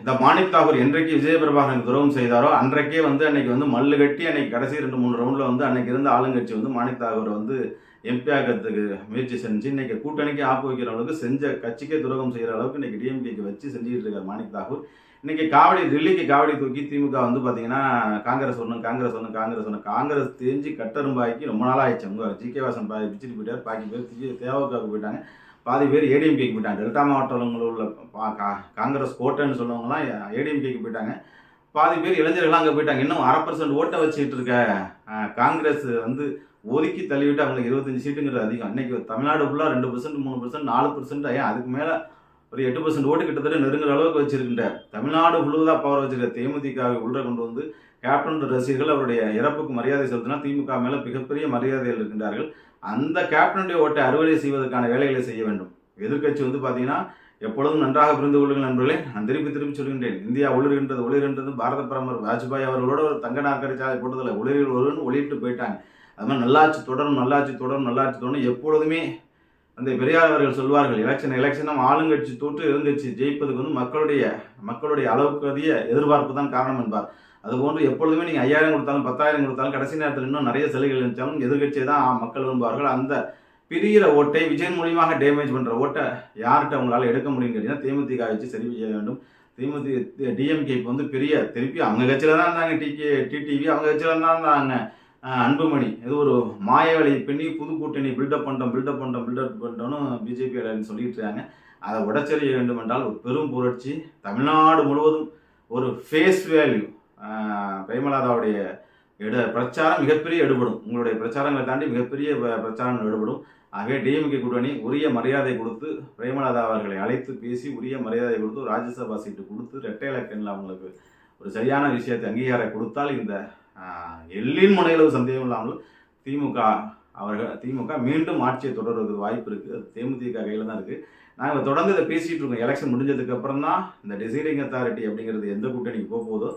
இந்த மாணிக் தாகூர் என்றைக்கு விஜயபிரபாகரனுக்கு துரோகம் செய்தாரோ அன்றைக்கே அன்னைக்கு மல்லு கட்டி அன்னைக்கு கடைசி 2-3 ரவுண்டில் அன்னைக்கு இருந்த ஆளுங்கட்சி மாணிக் தாகூரை எம்பி ஆக்கிறதுக்கு முயற்சி செஞ்சு இன்னைக்கு கூட்டணிக்கு ஆப்பு வைக்கிற அளவுக்கு செஞ்ச கட்சிக்கே துரோகம் செய்கிற அளவுக்கு இன்னைக்கு டிஎம்கேக்கு வச்சு செஞ்சுக்கிட்டு இருக்கார் மாணிக் தாகூர். இன்னைக்கு டெல்லிக்கு காவடி தூக்கி திமுக பார்த்தீங்கன்னா காங்கிரஸ் தேஞ்சு கட்டரும்பாய்க்கு ரொம்ப நாள் ஆயிடுச்சு. அவங்க ஜி.கே. வாசன் பிச்சுட்டு போயிட்டார், பாக்கி பேர் தேவகாவுக்கு போயிட்டாங்க, பாதி பேர் ஏடிஎம்கேக்கு போயிட்டாங்க. டெல்டா மாவட்டங்களில் உள்ள காங்கிரஸ் கோட்டைன்னு சொல்லுவவங்களாம் ஏடிஎம்கேக்கு போயிட்டாங்க, பாதி பேர் இளைஞர்கள்லாம் அங்கே போயிட்டாங்க. இன்னும் 1/2% ஓட்டை வச்சுக்கிட்டு இருக்க காங்கிரஸ் ஒதுக்கி தள்ளிவிட்டு அவங்களுக்கு 25 சீட்டுங்கிறது அதிகம். இன்னைக்கு தமிழ்நாடு ஃபுல்லாக 2%, 3%, 4%, ஏன் அதுக்கு மேலே ஒரு 8% ஓட்டு கிட்டத்தட்ட நெருங்குற அளவுக்கு வச்சிருக்கின்ற தமிழ்நாடு ஃபுல்லாக பவர் வச்சிருக்க தேமுதிகவை உள்ள கொண்டு கேப்டன் ரசிகர்கள் அவருடைய இறப்புக்கு மரியாதை செலுத்தினா திமுக மேலே மிகப்பெரிய மரியாதைகள் இருக்கின்றார்கள். அந்த கேப்டனுடைய ஓட்டை அறுவடை செய்வதற்கான வேலைகளை செய்ய வேண்டும். எதிர்கட்சி பார்த்தீங்கன்னா எப்பொழுதும் நன்றாக புரிந்து கொள்ளுங்கள் நண்பர்களே. நான் திருப்பி சொல்கின்றேன், இந்தியா ஒளிர்கின்றது பாரத பிரதமர் வாஜ்பாய் அவர்களோட ஒரு தங்க நாற்கரை சாலை போட்டதில்லை, ஒளிட்டு போயிட்டாங்க. அது மாதிரி நல்லாட்சி தொடரும் எப்பொழுதுமே அந்த பெரியார் அவர்கள் சொல்வார்கள், எலெக்ஷனும் ஆளுங்கட்சி தோற்று எதிர்கட்சி ஜெயிப்பதுக்கு மக்களுடைய அளவுக்கு அதிக எதிர்பார்ப்பு தான் காரணம் என்பார். அதுபோன்று எப்பொழுதுமே நீங்கள் 5000 கொடுத்தாலும் 10,000 கொடுத்தாலும் கடைசி நேரத்தில் இன்னும் நிறைய சலுகைகள் இருந்தாலும் எதிர்கட்சியை தான் மக்கள் விரும்புவார்கள். அந்த பிரிகிற ஓட்டை விஜய் மூலியமாக டேமேஜ் பண்ணுற ஓட்டை யார்கிட்ட அவங்களால எடுக்க முடியும் கேட்டீங்கன்னா தேமுதிக வச்சு சரி செய்ய வேண்டும். டிஎம்கேக்கு பெரிய திருப்பி அவங்க கட்சியில் தான் இருந்தாங்க, டிடிவி அவங்க கட்சியில் தான் இருந்தாங்க, அன்புமணி ஏதோ ஒரு மாய வேலையை பண்ணி புது கூட்டணி பில்டப் பண்ணிட்டோம்னு பிஜேபி சொல்லிட்டு இருக்காங்க. அதை உடச்செறிய வேண்டும் என்றால் ஒரு பெரும் புரட்சி தமிழ்நாடு முழுவதும் ஒரு ஃபேஸ் வேல்யூ பிரேமலதாவுடைய பிரச்சாரம் மிகப்பெரிய எடுபடும். உங்களுடைய பிரச்சாரங்களை தாண்டி மிகப்பெரிய பிரச்சாரங்கள் எடுபடும். ஆகவே டிஎம்கே கூட்டணி உரிய மரியாதை கொடுத்து பிரேமலதா அவர்களை அழைத்து பேசி உரிய மரியாதை கொடுத்து ராஜ்யசபா சீட்டு கொடுத்து இரட்டை இலக்கணில் அவங்களுக்கு ஒரு சரியான விஷயத்தை அங்கீகாரம் கொடுத்தால் இந்த எல்லின் முனையிலும் சந்தேகம் இல்லாமல் திமுக மீண்டும் ஆட்சியை தொடர்வதற்கு வாய்ப்பு இருக்குது. அது தேமுதிக கையில் தான் இருக்குது. நாங்கள் தொடர்ந்து இதை பேசிகிட்டு இருக்கோம். எலெக்ஷன் முடிஞ்சதுக்கு அப்புறம் தான் இந்த டிசைடிங் அத்தாரிட்டி அப்படிங்கிறது எந்த கூட்டணிக்கு போகுதோ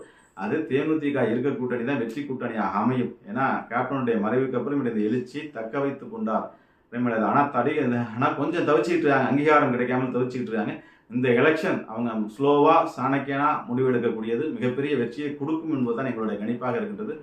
அது தேமுதிக இருக்க கூட்டணி தான் வெற்றி கூட்டணியாக அமையும். ஏன்னா கேப்டனுடைய மறைவுக்கு அப்புறம் இந்த எழுச்சி தக்க வைத்து கொண்டார் பிரேமலதா. ஆனால் கொஞ்சம் தவிச்சிக்கிட்டு இருக்காங்க, அங்கீகாரம் கிடைக்காமல் தவிச்சிக்கிட்டு இருக்காங்க. இந்த எலெக்ஷன் அவங்க ஸ்லோவாக சாணக்கியனா முடிவெடுக்கக்கூடியது மிகப்பெரிய வெற்றியை கொடுக்கும் என்பதுதான் எங்களுடைய கணிப்பாக இருக்கின்றது.